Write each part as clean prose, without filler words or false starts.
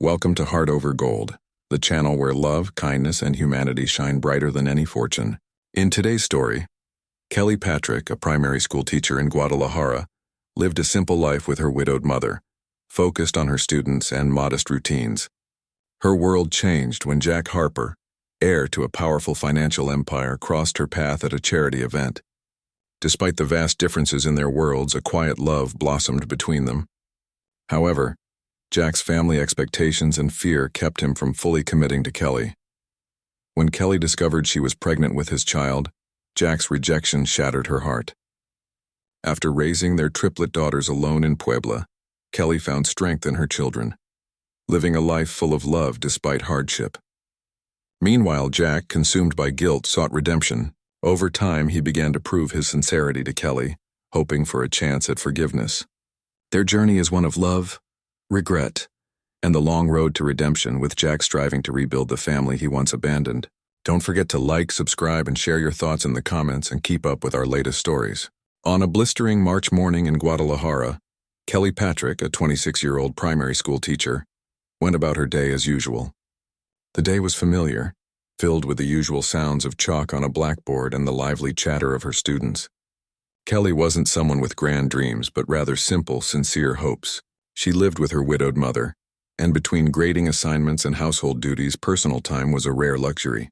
Welcome to Heart Over Gold, the channel where love, kindness, and humanity shine brighter than any fortune. In today's story, Kelly Patrick, a primary school teacher in Guadalajara, lived a simple life with her widowed mother, focused on her students and modest routines. Her world changed when Jack Harper, heir to a powerful financial empire, crossed her path at a charity event. Despite the vast differences in their worlds, a quiet love blossomed between them. However, Jack's family expectations and fear kept him from fully committing to Kelly. When Kelly discovered she was pregnant with his child, Jack's rejection shattered her heart. After raising their triplet daughters alone in Puebla, Kelly found strength in her children, living a life full of love despite hardship. Meanwhile, Jack, consumed by guilt, sought redemption. Over time, he began to prove his sincerity to Kelly, hoping for a chance at forgiveness. Their journey is one of love, regret, and the long road to redemption, with Jack striving to rebuild the family he once abandoned. Don't forget to like, subscribe, and share your thoughts in the comments, and keep up with our latest stories. On a blistering March morning in Guadalajara, Kelly Patrick, a 26-year-old primary school teacher, went about her day as usual. The day was familiar, filled with the usual sounds of chalk on a blackboard and the lively chatter of her students. Kelly wasn't someone with grand dreams, but rather simple, sincere hopes. She lived with her widowed mother, and between grading assignments and household duties, personal time was a rare luxury.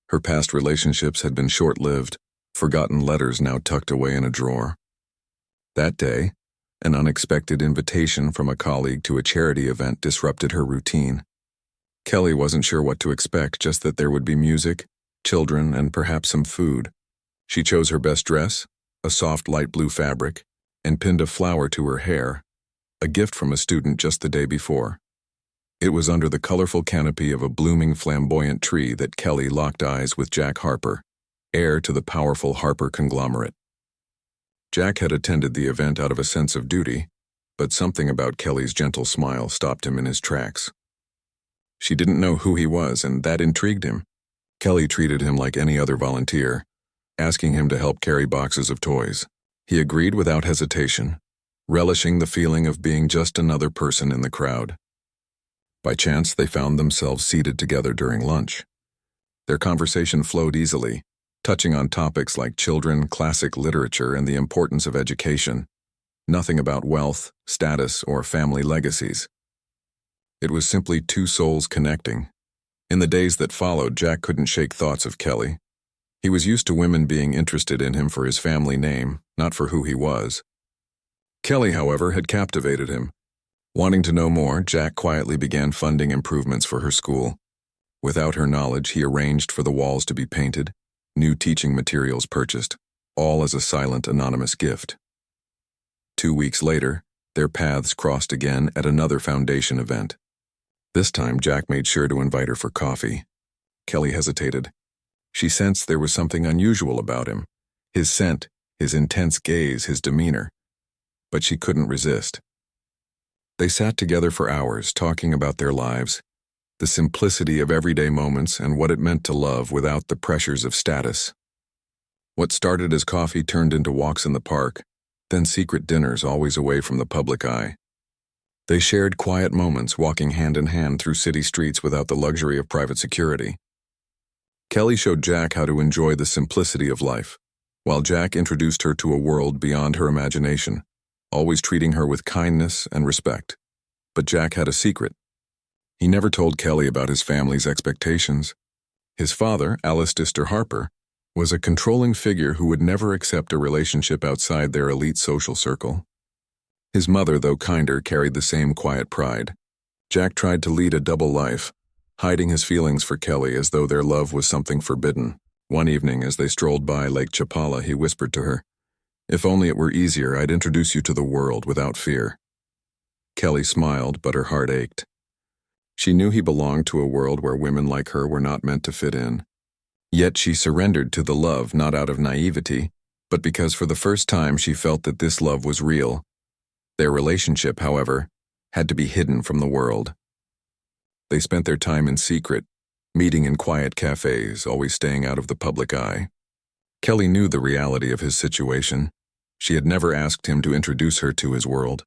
Her past relationships had been short-lived, forgotten letters now tucked away in a drawer. That day, an unexpected invitation from a colleague to a charity event disrupted her routine. Kelly wasn't sure what to expect, just that there would be music, children, and perhaps some food. She chose her best dress, a soft light blue fabric, and pinned a flower to her hair, a gift from a student just the day before. It was under the colorful canopy of a blooming flamboyant tree that Kelly locked eyes with Jack Harper, heir to the powerful Harper conglomerate. Jack had attended the event out of a sense of duty, but something about Kelly's gentle smile stopped him in his tracks. She didn't know who he was, and that intrigued him. Kelly treated him like any other volunteer, asking him to help carry boxes of toys. He agreed without hesitation, relishing the feeling of being just another person in the crowd. By chance, they found themselves seated together during lunch. Their conversation flowed easily, touching on topics like children, classic literature, and the importance of education. Nothing about wealth, status, or family legacies. It was simply two souls connecting. In the days that followed, Jack couldn't shake thoughts of Kelly. He was used to women being interested in him for his family name, not for who he was. Kelly, however, had captivated him. Wanting to know more, Jack quietly began funding improvements for her school. Without her knowledge, he arranged for the walls to be painted, new teaching materials purchased, all as a silent, anonymous gift. 2 weeks later, their paths crossed again at another foundation event. This time, Jack made sure to invite her for coffee. Kelly hesitated. She sensed there was something unusual about him, his scent, his intense gaze, his demeanor. But she couldn't resist. They sat together for hours, talking about their lives, the simplicity of everyday moments, and what it meant to love without the pressures of status. What started as coffee turned into walks in the park, then secret dinners always away from the public eye. They shared quiet moments, walking hand in hand through city streets without the luxury of private security. Kelly showed Jack how to enjoy the simplicity of life, while Jack introduced her to a world beyond her imagination, always treating her with kindness and respect. But Jack had a secret. He never told Kelly about his family's expectations. His father, Alistair Harper, was a controlling figure who would never accept a relationship outside their elite social circle. His mother, though kinder, carried the same quiet pride. Jack tried to lead a double life, hiding his feelings for Kelly as though their love was something forbidden. One evening, as they strolled by Lake Chapala, he whispered to her, "If only it were easier, I'd introduce you to the world without fear." Kelly smiled, but her heart ached. She knew he belonged to a world where women like her were not meant to fit in. Yet she surrendered to the love, not out of naivety, but because for the first time she felt that this love was real. Their relationship, however, had to be hidden from the world. They spent their time in secret, meeting in quiet cafes, always staying out of the public eye. Kelly knew the reality of his situation. She had never asked him to introduce her to his world.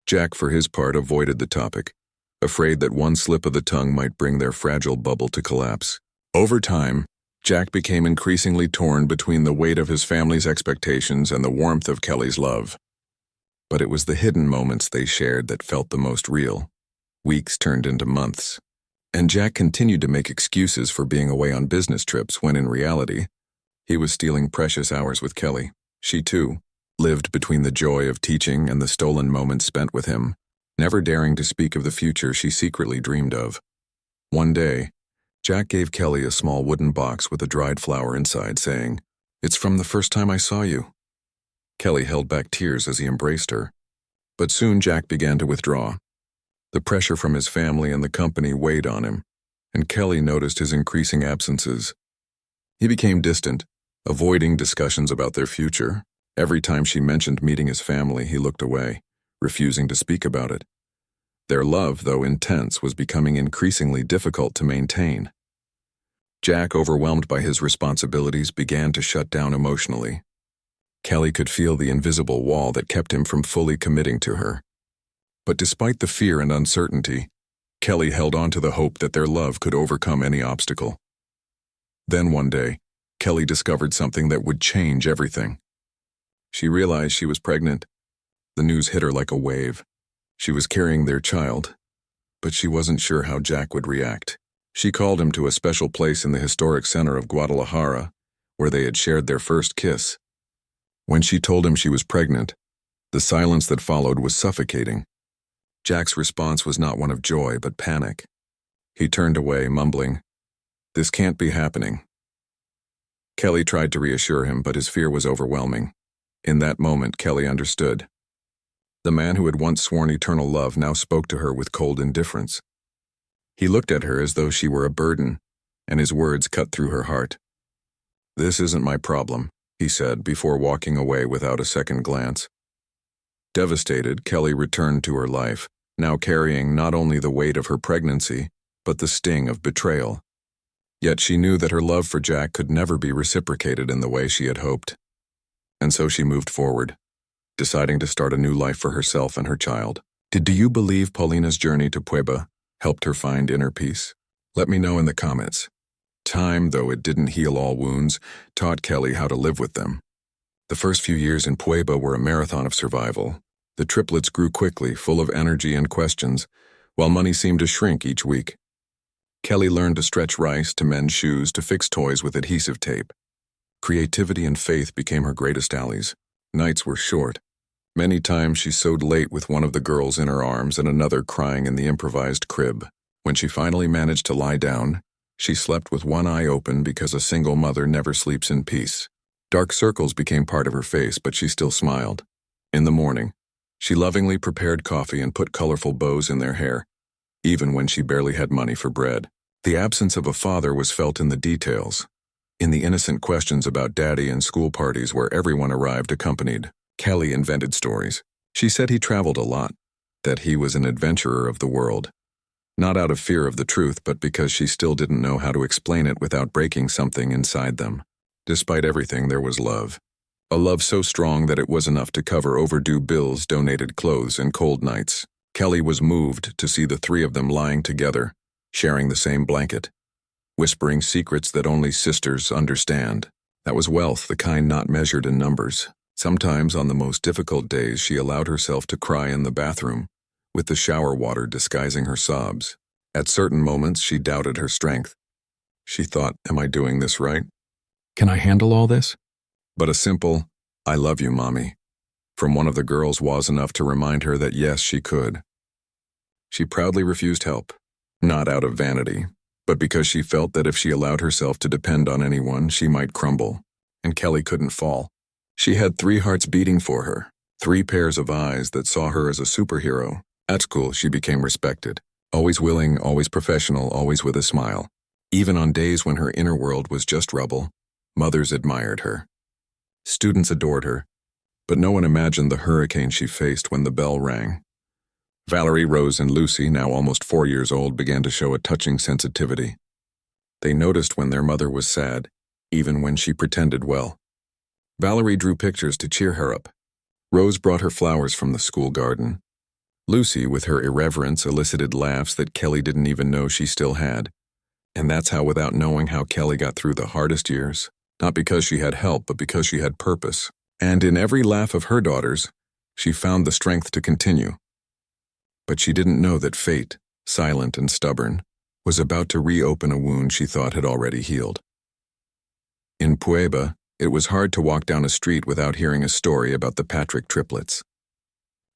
Jack, for his part, avoided the topic, afraid that one slip of the tongue might bring their fragile bubble to collapse. Over time, Jack became increasingly torn between the weight of his family's expectations and the warmth of Kelly's love. But it was the hidden moments they shared that felt the most real. Weeks turned into months, and Jack continued to make excuses for being away on business trips when in reality, he was stealing precious hours with Kelly. She, too, lived between the joy of teaching and the stolen moments spent with him, never daring to speak of the future she secretly dreamed of. One day, Jack gave Kelly a small wooden box with a dried flower inside, saying, "It's from the first time I saw you." Kelly held back tears as he embraced her. But soon Jack began to withdraw. The pressure from his family and the company weighed on him, and Kelly noticed his increasing absences. He became distant, avoiding discussions about their future. Every time she mentioned meeting his family, he looked away, refusing to speak about it. Their love, though intense, was becoming increasingly difficult to maintain. Jack, overwhelmed by his responsibilities, began to shut down emotionally. Kelly could feel the invisible wall that kept him from fully committing to her. But despite the fear and uncertainty, Kelly held on to the hope that their love could overcome any obstacle. Then one day, Kelly discovered something that would change everything. She realized she was pregnant. The news hit her like a wave. She was carrying their child, but she wasn't sure how Jack would react. She called him to a special place in the historic center of Guadalajara, where they had shared their first kiss. When she told him she was pregnant, the silence that followed was suffocating. Jack's response was not one of joy, but panic. He turned away, mumbling, "This can't be happening." Kelly tried to reassure him, but his fear was overwhelming. In that moment, Kelly understood. The man who had once sworn eternal love now spoke to her with cold indifference. He looked at her as though she were a burden, and his words cut through her heart. "This isn't my problem," he said, before walking away without a second glance. Devastated, Kelly returned to her life, now carrying not only the weight of her pregnancy, but the sting of betrayal. Yet she knew that her love for Jack could never be reciprocated in the way she had hoped. And so she moved forward, deciding to start a new life for herself and her child. Do you believe Paulina's journey to Puebla helped her find inner peace? Let me know in the comments. Time, though it didn't heal all wounds, taught Kelly how to live with them. The first few years in Puebla were a marathon of survival. The triplets grew quickly, full of energy and questions, while money seemed to shrink each week. Kelly learned to stretch rice, to mend shoes, to fix toys with adhesive tape. Creativity and faith became her greatest allies. Nights were short. Many times she sewed late with one of the girls in her arms and another crying in the improvised crib. When she finally managed to lie down, she slept with one eye open because a single mother never sleeps in peace. Dark circles became part of her face, but she still smiled. In the morning, she lovingly prepared coffee and put colorful bows in their hair, even when she barely had money for bread. The absence of a father was felt in the details, in the innocent questions about daddy and school parties where everyone arrived accompanied. Kelly invented stories. She said he traveled a lot, that he was an adventurer of the world. Not out of fear of the truth, but because she still didn't know how to explain it without breaking something inside them. Despite everything, there was love. A love so strong that it was enough to cover overdue bills, donated clothes, and cold nights. Kelly was moved to see the three of them lying together, sharing the same blanket, whispering secrets that only sisters understand. That was wealth, the kind not measured in numbers. Sometimes on the most difficult days, she allowed herself to cry in the bathroom, with the shower water disguising her sobs. At certain moments, she doubted her strength. She thought, "Am I doing this right? Can I handle all this?" But a simple, "I love you, Mommy," from one of the girls was enough to remind her that yes, she could. She proudly refused help, not out of vanity, but because she felt that if she allowed herself to depend on anyone, she might crumble. And Kelly couldn't fall. She had 3 hearts beating for her, 3 pairs of eyes that saw her as a superhero. At school, she became respected. Always willing, always professional, always with a smile. Even on days when her inner world was just rubble, mothers admired her. Students adored her, but no one imagined the hurricane she faced when the bell rang. Valerie, Rose, and Lucy, now almost 4 years old, began to show a touching sensitivity. They noticed when their mother was sad, even when she pretended well. Valerie drew pictures to cheer her up. Rose brought her flowers from the school garden. Lucy, with her irreverence, elicited laughs that Kelly didn't even know she still had. And that's how, without knowing how, Kelly got through the hardest years. Not because she had help, but because she had purpose. And in every laugh of her daughters, she found the strength to continue. But she didn't know that fate, silent and stubborn, was about to reopen a wound she thought had already healed. In Puebla, it was hard to walk down a street without hearing a story about the Patrick triplets.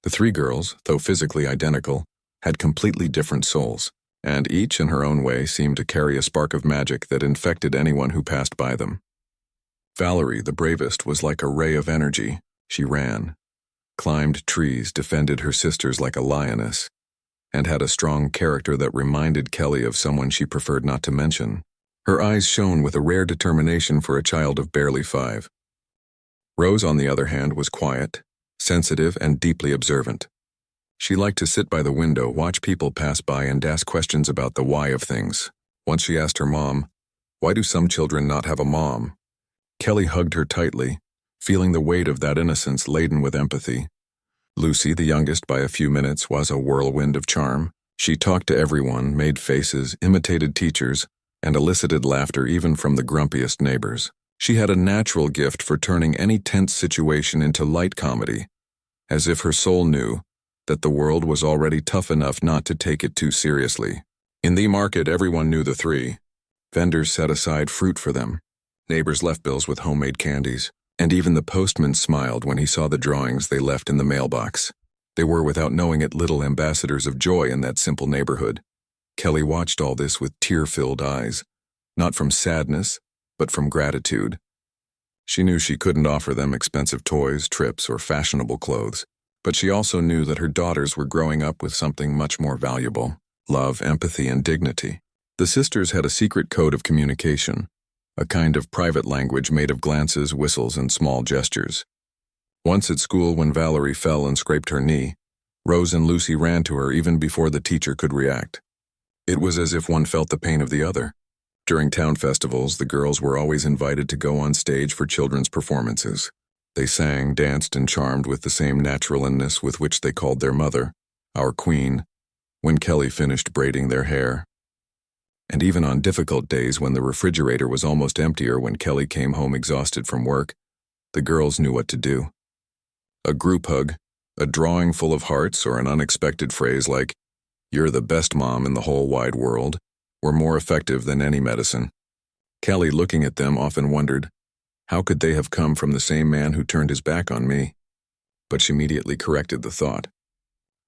The three girls, though physically identical, had completely different souls, and each in her own way seemed to carry a spark of magic that infected anyone who passed by them. Valerie, the bravest, was like a ray of energy. She ran, climbed trees, defended her sisters like a lioness, and had a strong character that reminded Kelly of someone she preferred not to mention. Her eyes shone with a rare determination for a child of barely 5. Rose, on the other hand, was quiet, sensitive, and deeply observant. She liked to sit by the window, watch people pass by, and ask questions about the why of things. Once she asked her mom, "Why do some children not have a mom?" Kelly hugged her tightly, feeling the weight of that innocence laden with empathy. Lucy, the youngest by a few minutes, was a whirlwind of charm. She talked to everyone, made faces, imitated teachers, and elicited laughter even from the grumpiest neighbors. She had a natural gift for turning any tense situation into light comedy, as if her soul knew that the world was already tough enough not to take it too seriously. In the market, everyone knew the three. Vendors set aside fruit for them. Neighbors left bills with homemade candies, and even the postman smiled when he saw the drawings they left in the mailbox. They were, without knowing it, little ambassadors of joy in that simple neighborhood. Kelly watched all this with tear-filled eyes, not from sadness, but from gratitude. She knew she couldn't offer them expensive toys, trips, or fashionable clothes, but she also knew that her daughters were growing up with something much more valuable: love, empathy, and dignity. The sisters had a secret code of communication, a kind of private language made of glances, whistles, and small gestures. Once at school, when Valerie fell and scraped her knee, Rose and Lucy ran to her even before the teacher could react. It was as if one felt the pain of the other. During town festivals, the girls were always invited to go on stage for children's performances. They sang, danced, and charmed with the same naturalness with which they called their mother, our queen, when Kelly finished braiding their hair. And even on difficult days when the refrigerator was almost empty or when Kelly came home exhausted from work, the girls knew what to do. A group hug, a drawing full of hearts, or an unexpected phrase like, "You're the best mom in the whole wide world," were more effective than any medicine. Kelly, looking at them, often wondered, how could they have come from the same man who turned his back on me? But she immediately corrected the thought.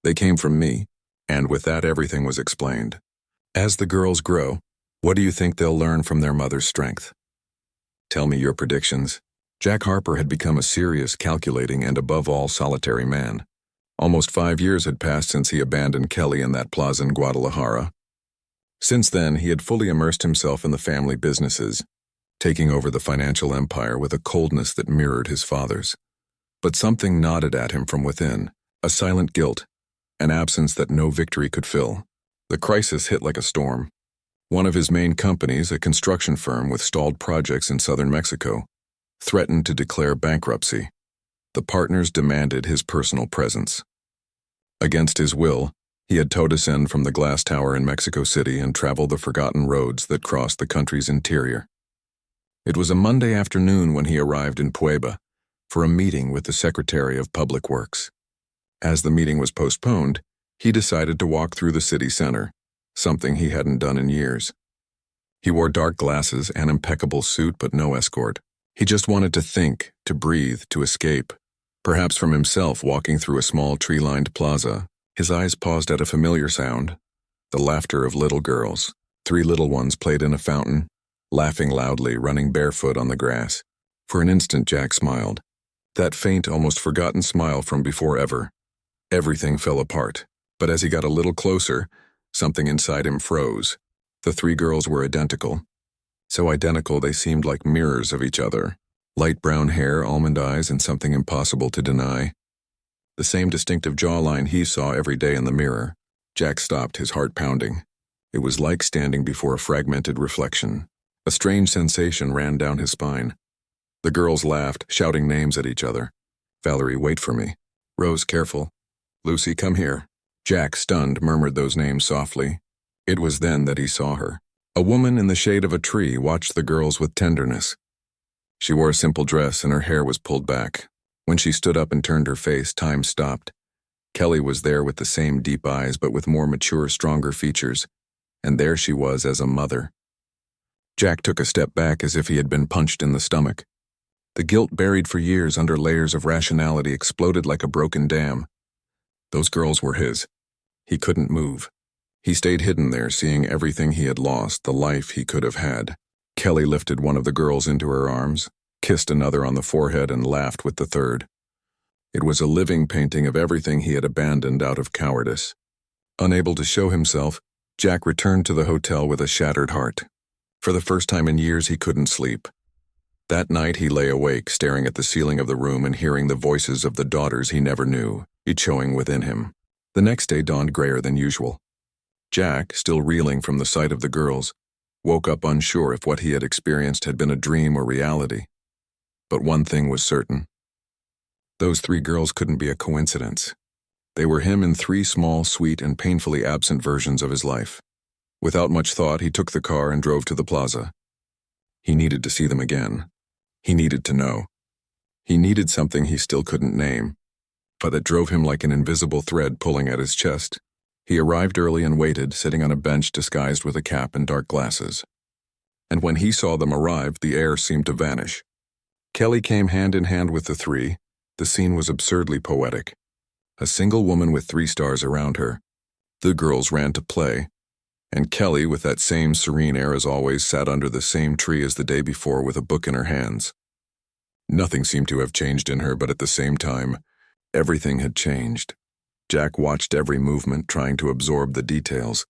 They came from me, and with that everything was explained. As the girls grow, what do you think they'll learn from their mother's strength? Tell me your predictions. Jack Harper had become a serious, calculating, and above all solitary man. Almost 5 years had passed since he abandoned Kelly in that plaza in Guadalajara. Since then, he had fully immersed himself in the family businesses, taking over the financial empire with a coldness that mirrored his father's. But something nodded at him from within, a silent guilt, an absence that no victory could fill. The crisis hit like a storm. One of his main companies, a construction firm with stalled projects in southern Mexico, threatened to declare bankruptcy. The partners demanded his personal presence. Against his will, he had towed us in from the glass tower in Mexico City and traveled the forgotten roads that crossed the country's interior. It was a Monday afternoon when he arrived in Puebla for a meeting with the Secretary of Public Works. As the meeting was postponed, he decided to walk through the city center, something he hadn't done in years. He wore dark glasses, an impeccable suit, but no escort. He just wanted to think, to breathe, to escape. Perhaps from himself, walking through a small tree-lined plaza, his eyes paused at a familiar sound, the laughter of little girls. 3 little ones played in a fountain, laughing loudly, running barefoot on the grass. For an instant, Jack smiled. That faint, almost forgotten smile from before ever. Everything fell apart. But as he got a little closer, something inside him froze. The 3 girls were identical. So identical they seemed like mirrors of each other. Light brown hair, almond eyes, and something impossible to deny. The same distinctive jawline he saw every day in the mirror. Jack stopped, his heart pounding. It was like standing before a fragmented reflection. A strange sensation ran down his spine. The girls laughed, shouting names at each other. "Valerie, wait for me." "Rose, careful." "Lucy, come here." Jack, stunned, murmured those names softly. It was then that he saw her. A woman in the shade of a tree watched the girls with tenderness. She wore a simple dress and her hair was pulled back. When she stood up and turned her face, time stopped. Kelly was there with the same deep eyes but with more mature, stronger features. And there she was as a mother. Jack took a step back as if he had been punched in the stomach. The guilt buried for years under layers of rationality exploded like a broken dam. Those girls were his. He couldn't move. He stayed hidden there, seeing everything he had lost, the life he could have had. Kelly lifted one of the girls into her arms, kissed another on the forehead, and laughed with the third. It was a living painting of everything he had abandoned out of cowardice. Unable to show himself, Jack returned to the hotel with a shattered heart. For the first time in years, he couldn't sleep. That night he lay awake, staring at the ceiling of the room and hearing the voices of the daughters he never knew, echoing within him. The next day dawned grayer than usual. Jack, still reeling from the sight of the girls, woke up unsure if what he had experienced had been a dream or reality. But one thing was certain. Those 3 girls couldn't be a coincidence. They were him in 3 small, sweet, and painfully absent versions of his life. Without much thought, he took the car and drove to the plaza. He needed to see them again. He needed to know. He needed something he still couldn't name, but that drove him like an invisible thread pulling at his chest. He arrived early and waited, sitting on a bench disguised with a cap and dark glasses. And when he saw them arrive, the air seemed to vanish. Kelly came hand in hand with the 3. The scene was absurdly poetic. A single woman with 3 stars around her. The girls ran to play. And Kelly, with that same serene air as always, sat under the same tree as the day before with a book in her hands. Nothing seemed to have changed in her, but at the same time, everything had changed. Jack watched every movement, trying to absorb the details,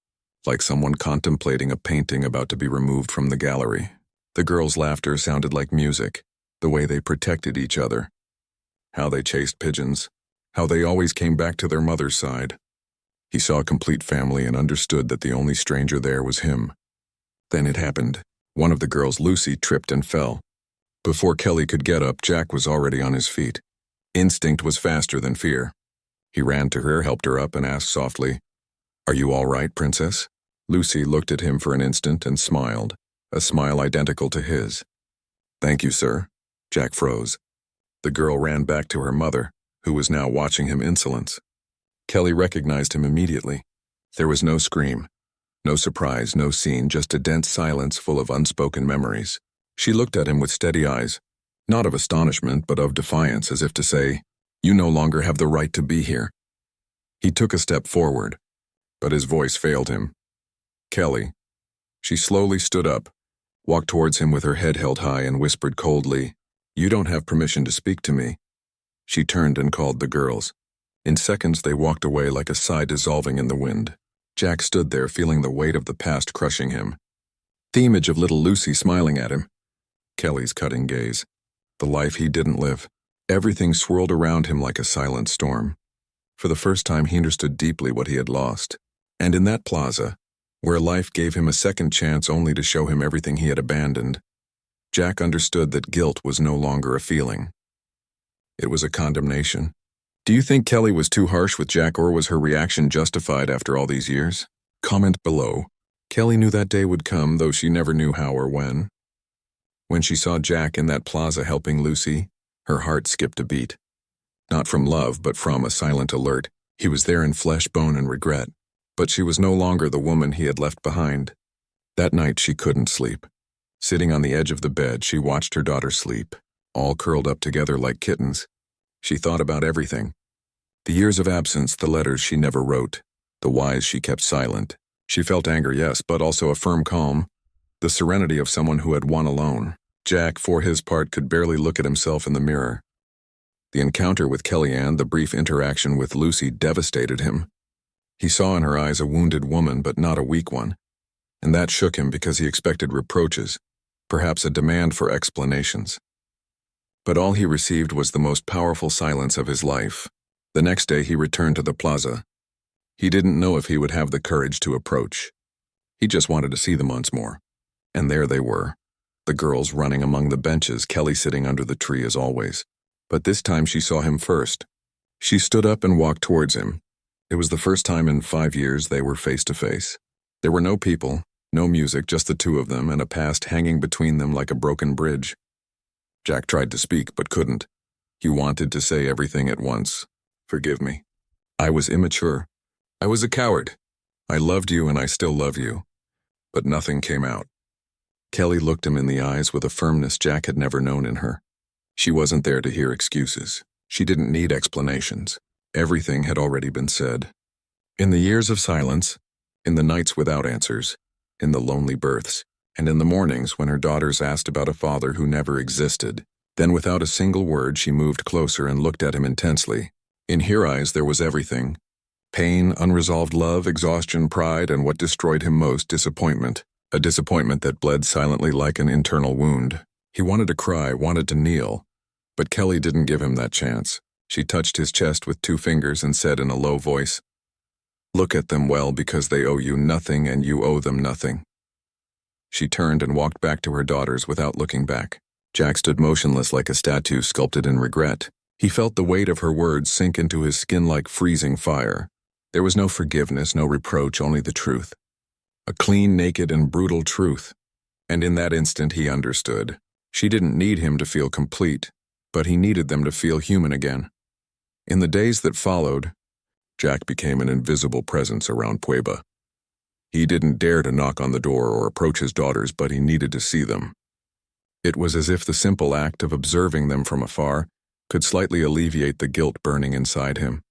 like someone contemplating a painting about to be removed from the gallery. The girls' laughter sounded like music, the way they protected each other, how they chased pigeons, how they always came back to their mother's side. He saw a complete family and understood that the only stranger there was him. Then it happened. One of the girls, Lucy, tripped and fell. Before Kelly could get up, Jack was already on his feet. Instinct was faster than fear. He ran to her, helped her up, and asked softly, "Are you all right, Princess?" Lucy looked at him for an instant and smiled, a smile identical to his. "Thank you, sir." Jack froze. The girl ran back to her mother, who was now watching him insolence. Kelly recognized him immediately. There was no scream, no surprise, no scene, just a dense silence full of unspoken memories. She looked at him with steady eyes, not of astonishment, but of defiance, as if to say, "You no longer have the right to be here." He took a step forward, but his voice failed him. "Kelly." She slowly stood up, walked towards him with her head held high, and whispered coldly, "You don't have permission to speak to me." She turned and called the girls. In seconds, they walked away like a sigh dissolving in the wind. Jack stood there, feeling the weight of the past crushing him. The image of little Lucy smiling at him. Kelly's cutting gaze. The life he didn't live. Everything swirled around him like a silent storm. For the first time, he understood deeply what he had lost. And in that plaza, where life gave him a second chance only to show him everything he had abandoned, Jack understood that guilt was no longer a feeling. It was a condemnation. Do you think Kelly was too harsh with Jack, or was her reaction justified after all these years? Comment below. Kelly knew that day would come, though she never knew how or when. When she saw Jack in that plaza helping Lucy, her heart skipped a beat. Not from love, but from a silent alert. He was there in flesh, bone, and regret. But she was no longer the woman he had left behind. That night she couldn't sleep. Sitting on the edge of the bed, she watched her daughter sleep, all curled up together like kittens. She thought about everything. The years of absence, the letters she never wrote, the whys she kept silent. She felt anger, yes, but also a firm calm, the serenity of someone who had won alone. Jack, for his part, could barely look at himself in the mirror. The encounter with Kellyanne, the brief interaction with Lucy, devastated him. He saw in her eyes a wounded woman, but not a weak one. And that shook him because he expected reproaches, perhaps a demand for explanations. But all he received was the most powerful silence of his life. The next day he returned to the plaza. He didn't know if he would have the courage to approach. He just wanted to see them once more. And there they were, the girls running among the benches, Kelly sitting under the tree as always. But this time she saw him first. She stood up and walked towards him. It was the first time in 5 years they were face to face. There were no people, no music, just the two of them and a past hanging between them like a broken bridge. Jack tried to speak but couldn't. He wanted to say everything at once. Forgive me. I was immature. I was a coward. I loved you and I still love you. But nothing came out. Kelly looked him in the eyes with a firmness Jack had never known in her. She wasn't there to hear excuses. She didn't need explanations. Everything had already been said. In the years of silence, in the nights without answers, in the lonely births, and in the mornings when her daughters asked about a father who never existed, then without a single word she moved closer and looked at him intensely. In her eyes there was everything. Pain, unresolved love, exhaustion, pride, and what destroyed him most, disappointment. A disappointment that bled silently like an internal wound. He wanted to cry, wanted to kneel, but Kelly didn't give him that chance. She touched his chest with 2 fingers and said in a low voice, "Look at them well because they owe you nothing and you owe them nothing." She turned and walked back to her daughters without looking back. Jack stood motionless like a statue sculpted in regret. He felt the weight of her words sink into his skin like freezing fire. There was no forgiveness, no reproach, only the truth. A clean, naked, and brutal truth. And in that instant he understood. She didn't need him to feel complete, but he needed them to feel human again. In the days that followed, Jack became an invisible presence around Puebla. He didn't dare to knock on the door or approach his daughters, but he needed to see them. It was as if the simple act of observing them from afar could slightly alleviate the guilt burning inside him.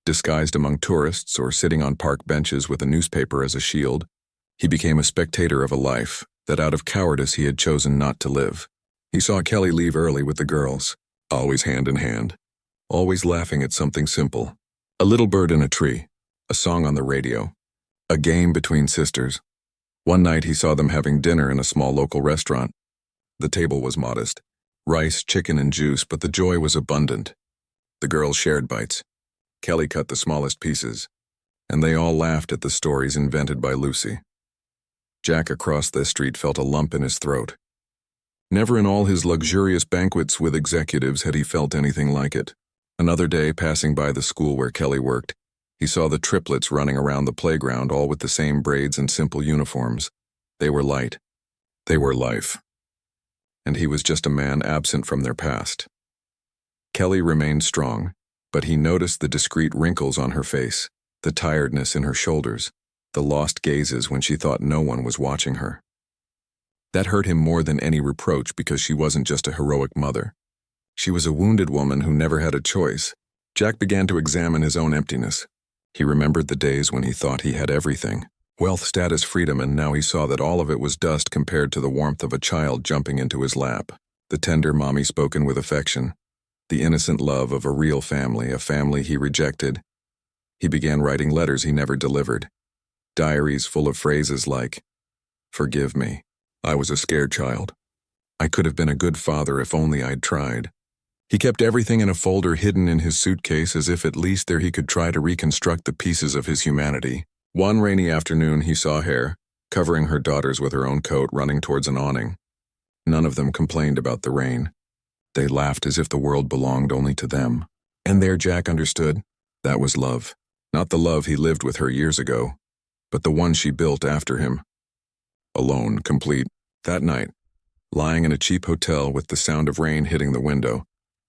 Disguised among tourists or sitting on park benches with a newspaper as a shield, he became a spectator of a life that out of cowardice he had chosen not to live. He saw Kelly leave early with the girls, always hand in hand, always laughing at something simple. A little bird in a tree, a song on the radio, a game between sisters. One night he saw them having dinner in a small local restaurant. The table was modest, rice, chicken, and juice, but the joy was abundant. The girls shared bites. Kelly cut the smallest pieces, and they all laughed at the stories invented by Lucy. Jack across the street felt a lump in his throat. Never in all his luxurious banquets with executives had he felt anything like it. Another day, passing by the school where Kelly worked, he saw the triplets running around the playground, all with the same braids and simple uniforms. They were light. They were life. And he was just a man absent from their past. Kelly remained strong, but he noticed the discreet wrinkles on her face, the tiredness in her shoulders, the lost gazes when she thought no one was watching her. That hurt him more than any reproach because she wasn't just a heroic mother. She was a wounded woman who never had a choice. Jack began to examine his own emptiness. He remembered the days when he thought he had everything. Wealth, status, freedom, and now he saw that all of it was dust compared to the warmth of a child jumping into his lap. The tender mommy spoken with affection. The innocent love of a real family, a family he rejected. He began writing letters he never delivered. Diaries full of phrases like, "Forgive me. I was a scared child. I could have been a good father if only I'd tried." He kept everything in a folder hidden in his suitcase as if at least there he could try to reconstruct the pieces of his humanity. One rainy afternoon he saw Hare, covering her daughters with her own coat, running towards an awning. None of them complained about the rain. They laughed as if the world belonged only to them. And there Jack understood. That was love. Not the love he lived with her years ago, but the one she built after him. Alone, complete. That night, lying in a cheap hotel with the sound of rain hitting the window,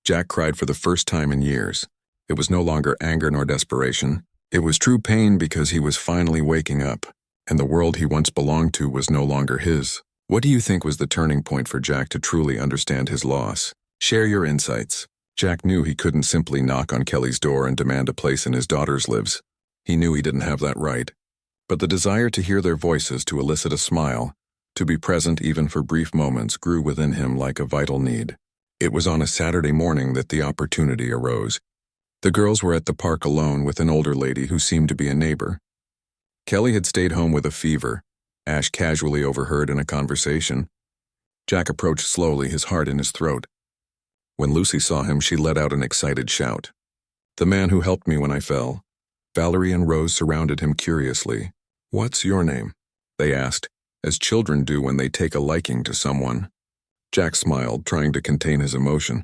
Jack cried for the first time in years. It was no longer anger nor desperation. It was true pain because he was finally waking up, and the world he once belonged to was no longer his. What do you think was the turning point for Jack to truly understand his loss? Share your insights. Jack knew he couldn't simply knock on Kelly's door and demand a place in his daughter's lives. He knew he didn't have that right. But the desire to hear their voices, to elicit a smile, to be present even for brief moments, grew within him like a vital need. It was on a Saturday morning that the opportunity arose. The girls were at the park alone with an older lady who seemed to be a neighbor. Kelly had stayed home with a fever. Ash casually overheard in a conversation. Jack approached slowly, his heart in his throat. When Lucy saw him, she let out an excited shout. "The man who helped me when I fell." Valerie and Rose surrounded him curiously. "What's your name?" they asked, as children do when they take a liking to someone. Jack smiled, trying to contain his emotion.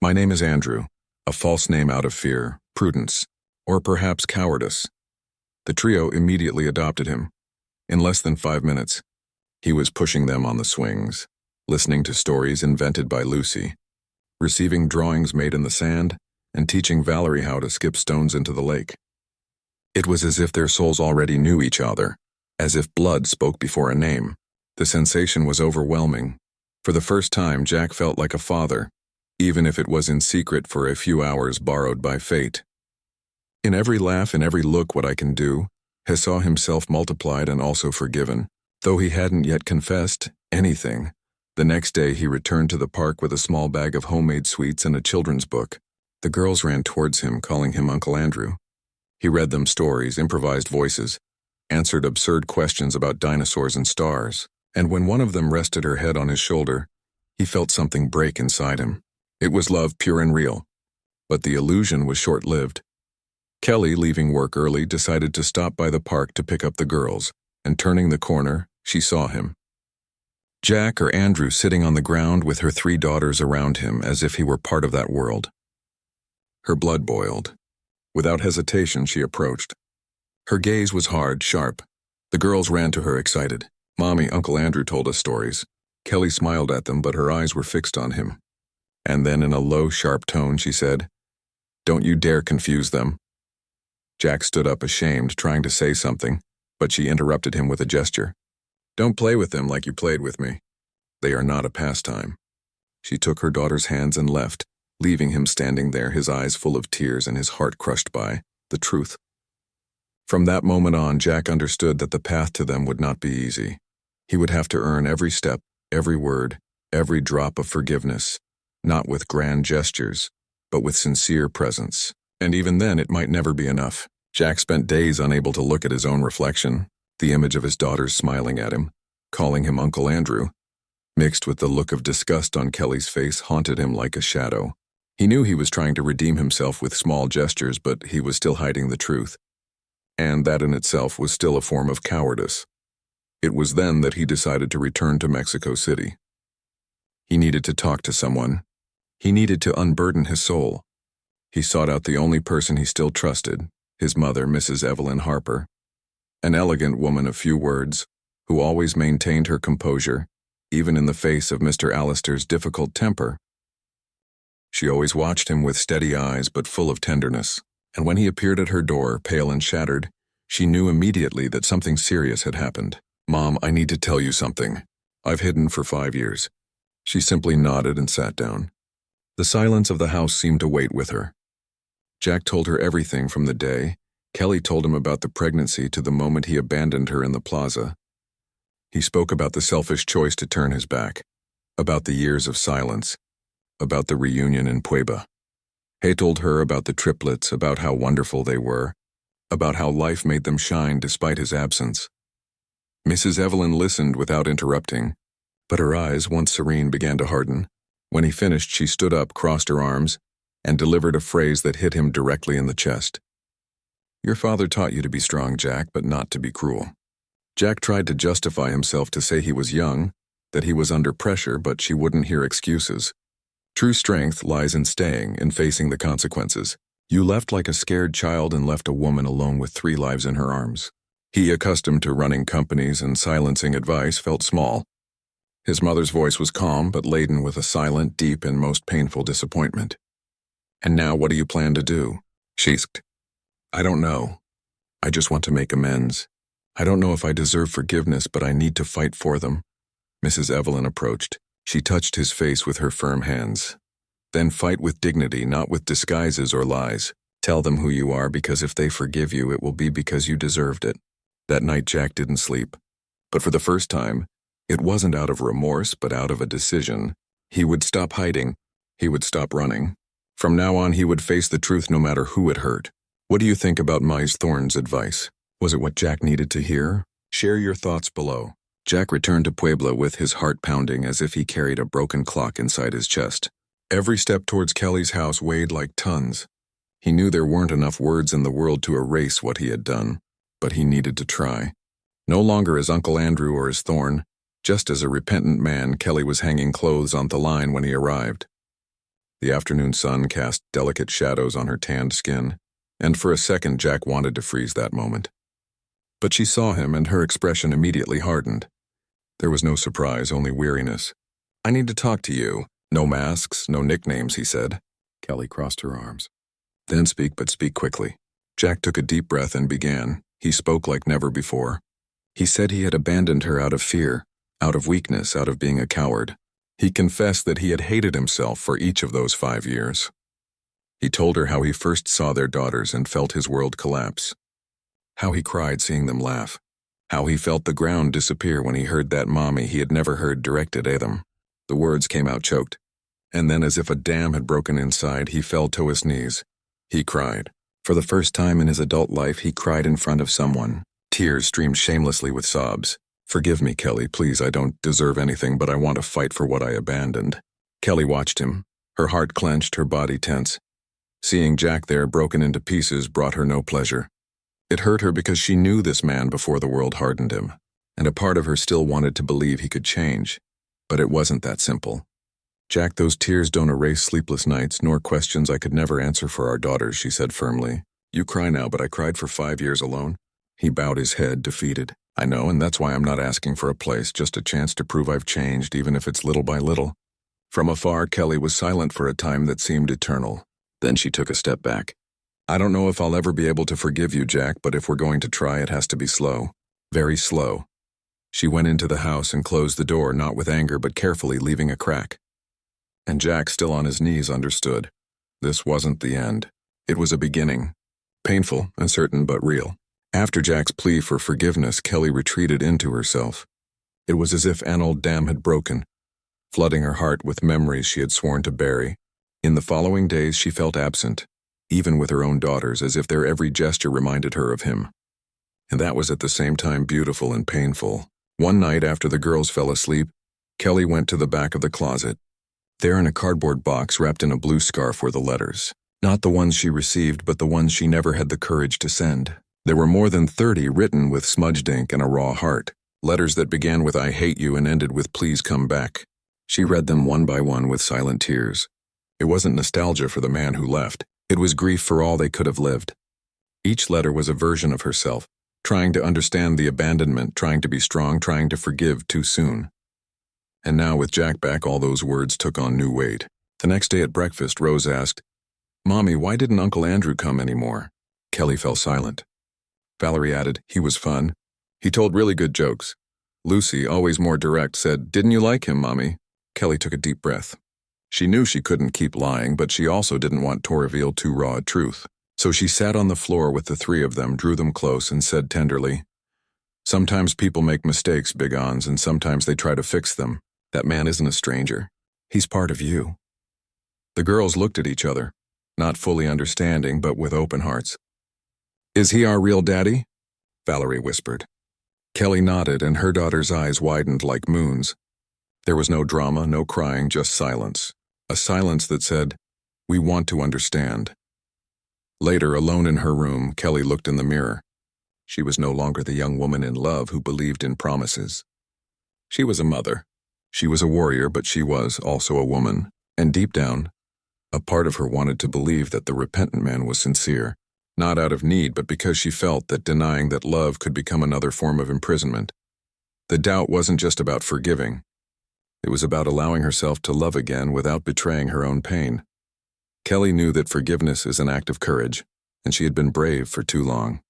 "My name is Andrew, a false name out of fear, prudence." Or perhaps cowardice. The trio immediately adopted him. In less than 5 minutes, he was pushing them on the swings, listening to stories invented by Lucy, receiving drawings made in the sand, and teaching Valerie how to skip stones into the lake. It was as if their souls already knew each other, as if blood spoke before a name. The sensation was overwhelming. For the first time, Jack felt like a father, even if it was in secret for a few hours borrowed by fate. In every laugh and every look what I can do, he saw himself multiplied and also forgiven. Though he hadn't yet confessed anything, the next day he returned to the park with a small bag of homemade sweets and a children's book. The girls ran towards him, calling him Uncle Andrew. He read them stories, improvised voices, answered absurd questions about dinosaurs and stars, and when one of them rested her head on his shoulder, he felt something break inside him. It was love, pure and real. But the illusion was short-lived. Kelly, leaving work early, decided to stop by the park to pick up the girls, and turning the corner, she saw him. Jack or Andrew sitting on the ground with her 3 daughters around him as if he were part of that world. Her blood boiled. Without hesitation, she approached. Her gaze was hard, sharp. The girls ran to her excited. "Mommy, Uncle Andrew told us stories." Kelly smiled at them, but her eyes were fixed on him. And then in a low, sharp tone, she said, "Don't you dare confuse them." Jack stood up ashamed, trying to say something, but she interrupted him with a gesture. "Don't play with them like you played with me. They are not a pastime." She took her daughter's hands and left, leaving him standing there, his eyes full of tears and his heart crushed by the truth. From that moment on, Jack understood that the path to them would not be easy. He would have to earn every step, every word, every drop of forgiveness, not with grand gestures, but with sincere presence. And even then, it might never be enough. Jack spent days unable to look at his own reflection, the image of his daughters smiling at him, calling him Uncle Andrew, mixed with the look of disgust on Kelly's face, haunted him like a shadow. He knew he was trying to redeem himself with small gestures, but he was still hiding the truth. And that in itself was still a form of cowardice. It was then that he decided to return to Mexico City. He needed to talk to someone. He needed to unburden his soul. He sought out the only person he still trusted, his mother, Mrs. Evelyn Harper, an elegant woman of few words, who always maintained her composure, even in the face of Mr. Allister's difficult temper. She always watched him with steady eyes but full of tenderness, and when he appeared at her door, pale and shattered, she knew immediately that something serious had happened. "Mom, I need to tell you something. I've hidden for 5 years." She simply nodded and sat down. The silence of the house seemed to wait with her. Jack told her everything from the day Kelly told him about the pregnancy to the moment he abandoned her in the plaza. He spoke about the selfish choice to turn his back, about the years of silence, about the reunion in Puebla. He told her about the triplets, about how wonderful they were, about how life made them shine despite his absence. Mrs. Evelyn listened without interrupting, but her eyes, once serene, began to harden. When he finished, she stood up, crossed her arms, and delivered a phrase that hit him directly in the chest. "Your father taught you to be strong, Jack, but not to be cruel." Jack tried to justify himself, to say he was young, that he was under pressure, but she wouldn't hear excuses. True strength lies in staying, in facing the consequences. You left like a scared child and left a woman alone with 3 lives in her arms. He, accustomed to running companies and silencing advice, felt small. His mother's voice was calm, but laden with a silent, deep, and most painful disappointment. "And now what do you plan to do?" she asked. "I don't know. I just want to make amends. I don't know if I deserve forgiveness, but I need to fight for them." Mrs. Evelyn approached. She touched his face with her firm hands. "Then fight with dignity, not with disguises or lies. Tell them who you are, because if they forgive you, it will be because you deserved it." That night Jack didn't sleep. But for the first time, it wasn't out of remorse, but out of a decision. He would stop hiding. He would stop running. From now on, he would face the truth no matter who it hurt. What do you think about Mize Thorne's advice? Was it what Jack needed to hear? Share your thoughts below. Jack returned to Puebla with his heart pounding as if he carried a broken clock inside his chest. Every step towards Kelly's house weighed like tons. He knew there weren't enough words in the world to erase what he had done, but he needed to try. No longer as Uncle Andrew or as Thorne, just as a repentant man, Kelly was hanging clothes on the line when he arrived. The afternoon sun cast delicate shadows on her tanned skin. and for a second Jack wanted to freeze that moment. But she saw him and her expression immediately hardened. There was no surprise, only weariness. "I need to talk to you. No masks, no nicknames," he said. Kelly crossed her arms. "Then speak, but speak quickly." Jack took a deep breath and began. He spoke like never before. He said he had abandoned her out of fear, out of weakness, out of being a coward. He confessed that he had hated himself for each of those 5 years. He told her how he first saw their daughters and felt his world collapse. How he cried seeing them laugh. How he felt the ground disappear when he heard that mommy he had never heard directed at him. The words came out choked. And then, as if a dam had broken inside, he fell to his knees. He cried. For the first time in his adult life, he cried in front of someone. Tears streamed shamelessly with sobs. "Forgive me, Kelly, please, I don't deserve anything, but I want to fight for what I abandoned." Kelly watched him, her heart clenched, her body tense. Seeing Jack there broken into pieces brought her no pleasure. It hurt her because she knew this man before the world hardened him, and a part of her still wanted to believe he could change. But it wasn't that simple. "Jack, those tears don't erase sleepless nights, nor questions I could never answer for our daughters," she said firmly. "You cry now, but I cried for 5 years alone." He bowed his head, defeated. "I know, and that's why I'm not asking for a place, just a chance to prove I've changed, even if it's little by little." From afar, Kelly was silent for a time that seemed eternal. Then she took a step back. "I don't know if I'll ever be able to forgive you, Jack, but if we're going to try, it has to be slow. Very slow." She went into the house and closed the door, not with anger, but carefully, leaving a crack. And Jack, still on his knees, understood. This wasn't the end. It was a beginning. Painful, uncertain, but real. After Jack's plea for forgiveness, Kelly retreated into herself. It was as if an old dam had broken, flooding her heart with memories she had sworn to bury. In the following days, she felt absent, even with her own daughters, as if their every gesture reminded her of him. And that was at the same time beautiful and painful. One night after the girls fell asleep, Kelly went to the back of the closet. There in a cardboard box wrapped in a blue scarf were the letters. Not the ones she received, but the ones she never had the courage to send. There were more than 30 written with smudged ink and a raw heart. Letters that began with "I hate you" and ended with "Please come back." She read them one by one with silent tears. It wasn't nostalgia for the man who left. It was grief for all they could have lived. Each letter was a version of herself, trying to understand the abandonment, trying to be strong, trying to forgive too soon. And now with Jack back, all those words took on new weight. The next day at breakfast, Rose asked, "Mommy, why didn't Uncle Andrew come anymore?" Kelly fell silent. Valerie added, "He was fun. He told really good jokes." Lucy, always more direct, said, "Didn't you like him, Mommy?" Kelly took a deep breath. She knew she couldn't keep lying, but she also didn't want to reveal too raw a truth. So she sat on the floor with the 3 of them, drew them close, and said tenderly, "Sometimes people make mistakes, Big Ons, and sometimes they try to fix them. That man isn't a stranger. He's part of you." The girls looked at each other, not fully understanding, but with open hearts. "Is he our real daddy?" Valerie whispered. Kelly nodded, and her daughter's eyes widened like moons. There was no drama, no crying, just silence. A silence that said, "We want to understand." Later, alone in her room, Kelly looked in the mirror. She was no longer the young woman in love who believed in promises. She was a mother. She was a warrior, but she was also a woman. And deep down, a part of her wanted to believe that the repentant man was sincere, not out of need, but because she felt that denying that love could become another form of imprisonment. The doubt wasn't just about forgiving. It was about allowing herself to love again without betraying her own pain. Kelly knew that forgiveness is an act of courage, and she had been brave for too long.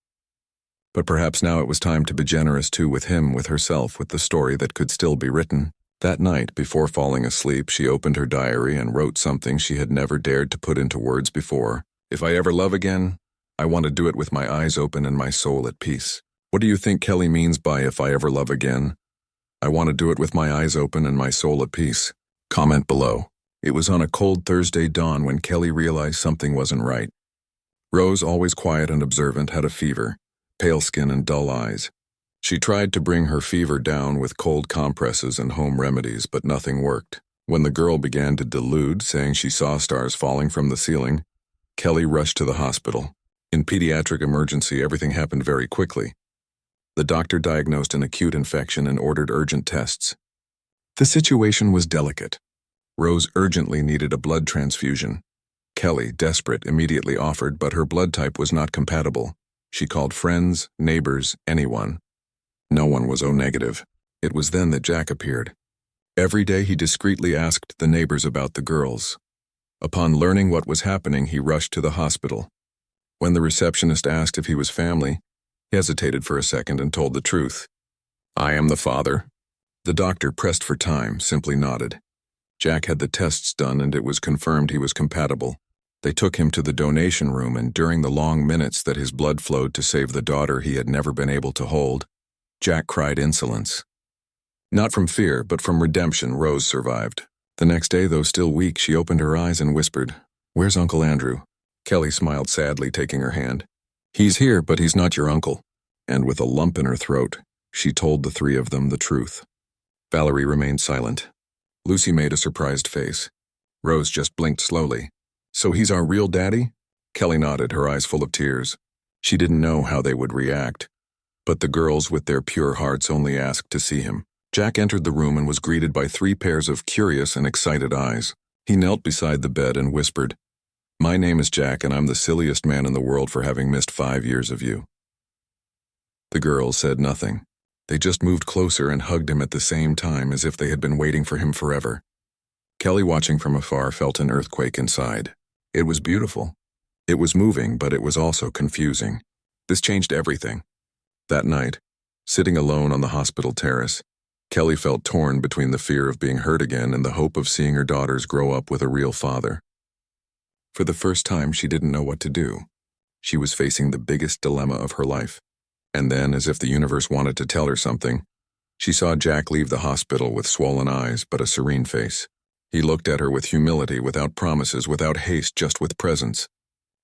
But perhaps now it was time to be generous too, with him, with herself, with the story that could still be written. That night, before falling asleep, she opened her diary and wrote something she had never dared to put into words before. "If I ever love again, I want to do it with my eyes open and my soul at peace." What do you think Kelly means by "if I ever love again"? I want to do it with my eyes open and my soul at peace. Comment below. It was on a cold Thursday dawn when Kelly realized something wasn't right. Rose, always quiet and observant, had a fever, pale skin and dull eyes. She tried to bring her fever down with cold compresses and home remedies, but nothing worked. When the girl began to delude, saying she saw stars falling from the ceiling, Kelly rushed to the hospital. In pediatric emergency, everything happened very quickly. The doctor diagnosed an acute infection and ordered urgent tests. The situation was delicate. Rose urgently needed a blood transfusion. Kelly, desperate, immediately offered, but her blood type was not compatible. She called friends, neighbors, anyone. No one was O-negative. It was then that Jack appeared. Every day he discreetly asked the neighbors about the girls. Upon learning what was happening, he rushed to the hospital. When the receptionist asked if he was family, he hesitated for a second and told the truth. "I am the father." The doctor, pressed for time, simply nodded. Jack had the tests done and it was confirmed he was compatible. They took him to the donation room, and during the long minutes that his blood flowed to save the daughter he had never been able to hold, Jack cried insolence. Not from fear, but from redemption, Rose survived. The next day, though still weak, she opened her eyes and whispered, "Where's Uncle Andrew?" Kelly smiled sadly, taking her hand. "He's here, but he's not your uncle." And with a lump in her throat, she told the three of them the truth. Valerie remained silent. Lucy made a surprised face. Rose just blinked slowly. "So he's our real daddy?" Kelly nodded, her eyes full of tears. She didn't know how they would react, but the girls with their pure hearts only asked to see him. Jack entered the room and was greeted by 3 pairs of curious and excited eyes. He knelt beside the bed and whispered, "My name is Jack, and I'm the silliest man in the world for having missed 5 years of you." The girls said nothing. They just moved closer and hugged him at the same time, as if they had been waiting for him forever. Kelly, watching from afar, felt an earthquake inside. It was beautiful. It was moving, but it was also confusing. This changed everything. That night, sitting alone on the hospital terrace, Kelly felt torn between the fear of being hurt again and the hope of seeing her daughters grow up with a real father. For the first time, she didn't know what to do. She was facing the biggest dilemma of her life. And then, as if the universe wanted to tell her something, she saw Jack leave the hospital with swollen eyes but a serene face. He looked at her with humility, without promises, without haste, just with presence.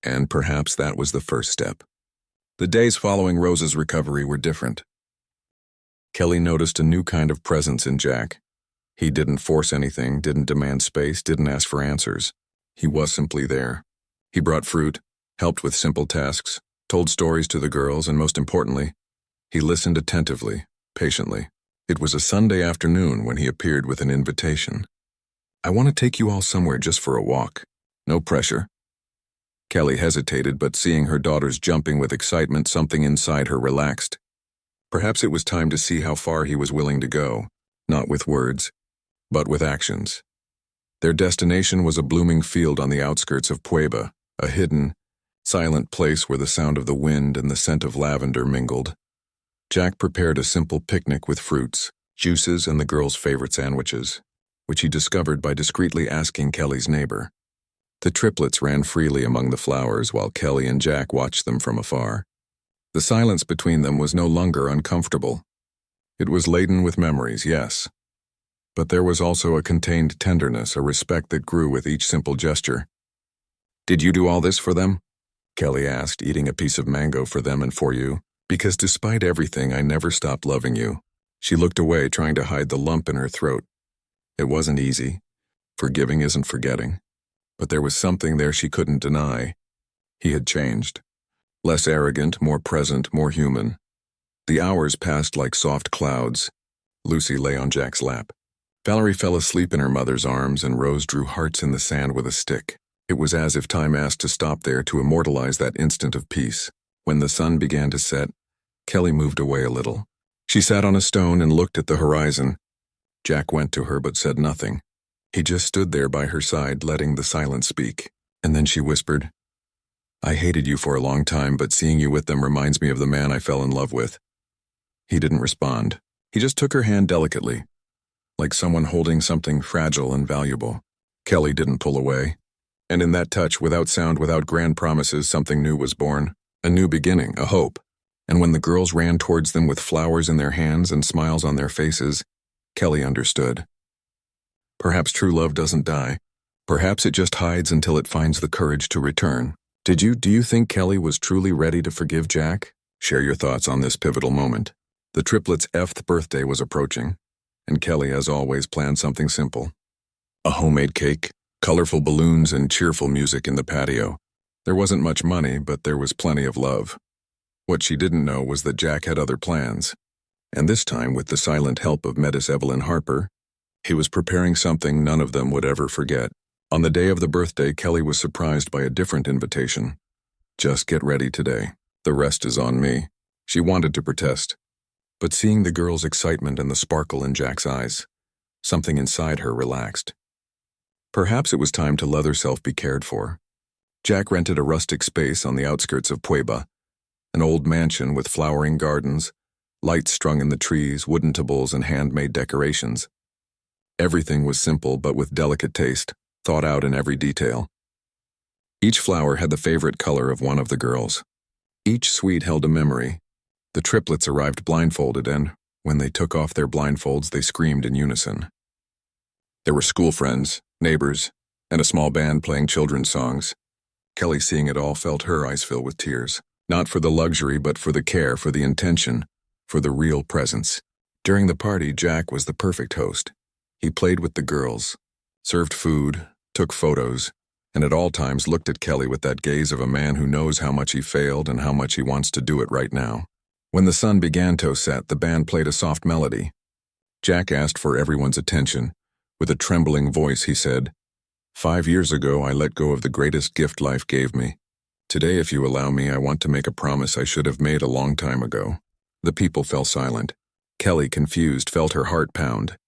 And perhaps that was the first step. The days following Rose's recovery were different. Kelly noticed a new kind of presence in Jack. He didn't force anything, didn't demand space, didn't ask for answers. He was simply there. He brought fruit, helped with simple tasks, told stories to the girls, and most importantly, he listened attentively, patiently. It was a Sunday afternoon when he appeared with an invitation. "I want to take you all somewhere just for a walk. No pressure." Kelly hesitated, but seeing her daughters jumping with excitement, something inside her relaxed. Perhaps it was time to see how far he was willing to go, not with words, but with actions. Their destination was a blooming field on the outskirts of Puebla, a hidden, silent place where the sound of the wind and the scent of lavender mingled. Jack prepared a simple picnic with fruits, juices, and the girls' favorite sandwiches, which he discovered by discreetly asking Kelly's neighbor. The triplets ran freely among the flowers while Kelly and Jack watched them from afar. The silence between them was no longer uncomfortable. It was laden with memories, yes, but there was also a contained tenderness, a respect that grew with each simple gesture. "Did you do all this for them?" Kelly asked, eating a piece of mango for them and for you. "Because despite everything, I never stopped loving you." She looked away, trying to hide the lump in her throat. It wasn't easy. Forgiving isn't forgetting. But there was something there she couldn't deny. He had changed. Less arrogant, more present, more human. The hours passed like soft clouds. Lucy lay on Jack's lap. Valerie fell asleep in her mother's arms, and Rose drew hearts in the sand with a stick. It was as if time asked to stop there to immortalize that instant of peace. When the sun began to set, Kelly moved away a little. She sat on a stone and looked at the horizon. Jack went to her but said nothing. He just stood there by her side, letting the silence speak. And then she whispered, "I hated you for a long time, but seeing you with them reminds me of the man I fell in love with." He didn't respond. He just took her hand delicately, like someone holding something fragile and valuable. Kelly didn't pull away. And in that touch, without sound, without grand promises, something new was born. A new beginning, a hope. And when the girls ran towards them with flowers in their hands and smiles on their faces, Kelly understood. Perhaps true love doesn't die. Perhaps it just hides until it finds the courage to return. Do you think Kelly was truly ready to forgive Jack? Share your thoughts on this pivotal moment. The triplets' 8th birthday was approaching, and Kelly, as always, planned something simple. A homemade cake, colorful balloons, and cheerful music in the patio. There wasn't much money, but there was plenty of love. What she didn't know was that Jack had other plans. And this time, with the silent help of Miss Evelyn Harper, he was preparing something none of them would ever forget. On the day of the birthday, Kelly was surprised by a different invitation. Just get ready today. The rest is on me. She wanted to protest, but seeing the girl's excitement and the sparkle in Jack's eyes, something inside her relaxed. Perhaps it was time to let herself be cared for. Jack rented a rustic space on the outskirts of Puebla, an old mansion with flowering gardens, lights strung in the trees, wooden tables, and handmade decorations. Everything was simple but with delicate taste, thought out in every detail. Each flower had the favorite color of one of the girls. Each suite held a memory. The triplets arrived blindfolded, and when they took off their blindfolds, they screamed in unison. There were school friends, neighbors, and a small band playing children's songs. Kelly, seeing it all, felt her eyes fill with tears. Not for the luxury, but for the care, for the intention, for the real presence. During the party, Jack was the perfect host. He played with the girls, served food, took photos, and at all times looked at Kelly with that gaze of a man who knows how much he failed and how much he wants to do it right now. When the sun began to set, the band played a soft melody. Jack asked for everyone's attention. With a trembling voice, he said, "5 years ago, I let go of the greatest gift life gave me. Today, if you allow me, I want to make a promise I should have made a long time ago." The people fell silent. Kelly, confused, felt her heart pound.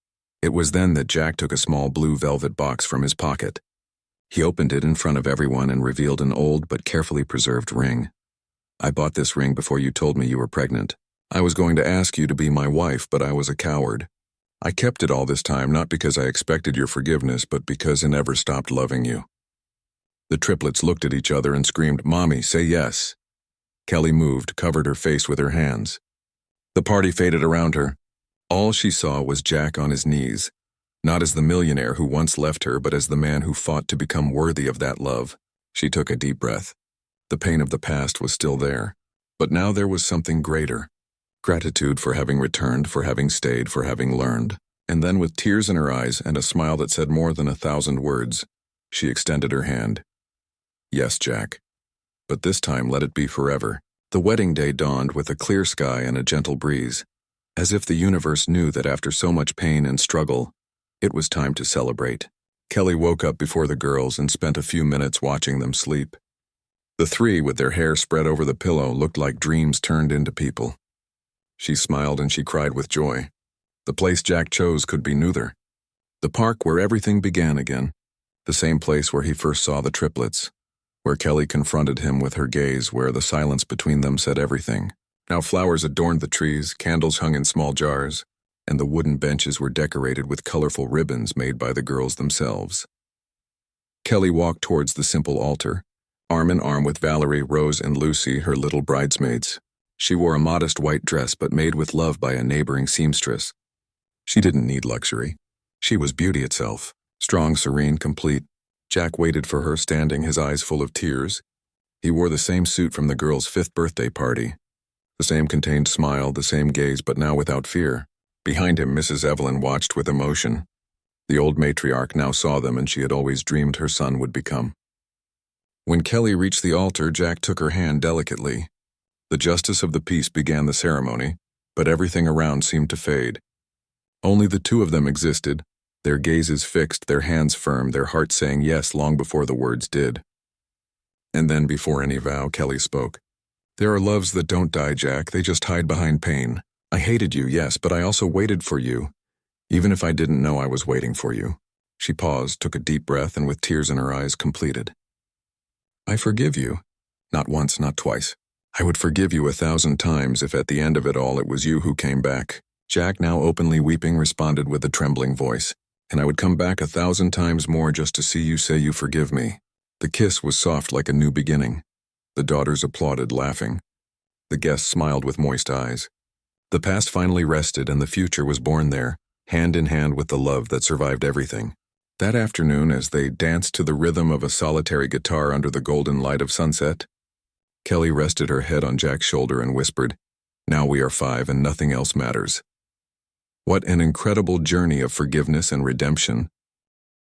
It was then that Jack took a small blue velvet box from his pocket. He opened it in front of everyone and revealed an old but carefully preserved ring. "I bought this ring before you told me you were pregnant. I was going to ask you to be my wife, but I was a coward. I kept it all this time, not because I expected your forgiveness, but because I never stopped loving you." The triplets looked at each other and screamed, "Mommy, say yes." Kelly moved, covered her face with her hands. The party faded around her. All she saw was Jack on his knees, not as the millionaire who once left her, but as the man who fought to become worthy of that love. She took a deep breath. The pain of the past was still there, but now there was something greater. Gratitude for having returned, for having stayed, for having learned. And then, with tears in her eyes and a smile that said more than 1,000 words, she extended her hand. "Yes, Jack. But this time let it be forever." The wedding day dawned with a clear sky and a gentle breeze, as if the universe knew that after so much pain and struggle, it was time to celebrate. Kelly woke up before the girls and spent a few minutes watching them sleep. The three, with their hair spread over the pillow, looked like dreams turned into people. She smiled and she cried with joy. The place Jack chose could be neither. The park where everything began again. The same place where he first saw the triplets, where Kelly confronted him with her gaze, where the silence between them said everything. Now flowers adorned the trees, candles hung in small jars, and the wooden benches were decorated with colorful ribbons made by the girls themselves. Kelly walked towards the simple altar, arm in arm with Valerie, Rose, and Lucy, her little bridesmaids. She wore a modest white dress but made with love by a neighboring seamstress. She didn't need luxury. She was beauty itself, strong, serene, complete. Jack waited for her, standing, his eyes full of tears. He wore the same suit from the girl's 5th birthday party. The same contained smile, the same gaze, but now without fear. Behind him, Mrs. Evelyn watched with emotion. The old matriarch now saw them, and she had always dreamed her son would become. When Kelly reached the altar, Jack took her hand delicately. The justice of the peace began the ceremony, but everything around seemed to fade. Only the two of them existed, their gazes fixed, their hands firm, their hearts saying yes long before the words did. And then, before any vow, Kelly spoke. "There are loves that don't die, Jack, they just hide behind pain. I hated you, yes, but I also waited for you, even if I didn't know I was waiting for you." She paused, took a deep breath, and with tears in her eyes, completed. "I forgive you. Not once, not twice. I would forgive you 1,000 times if at the end of it all it was you who came back." Jack, now openly weeping, responded with a trembling voice. "And I would come back 1,000 times more just to see you say you forgive me." The kiss was soft like a new beginning. The daughters applauded, laughing. The guests smiled with moist eyes. The past finally rested, and the future was born there, hand in hand with the love that survived everything. That afternoon, as they danced to the rhythm of a solitary guitar under the golden light of sunset, Kelly rested her head on Jack's shoulder and whispered, "Now we are 5 and nothing else matters." What an incredible journey of forgiveness and redemption,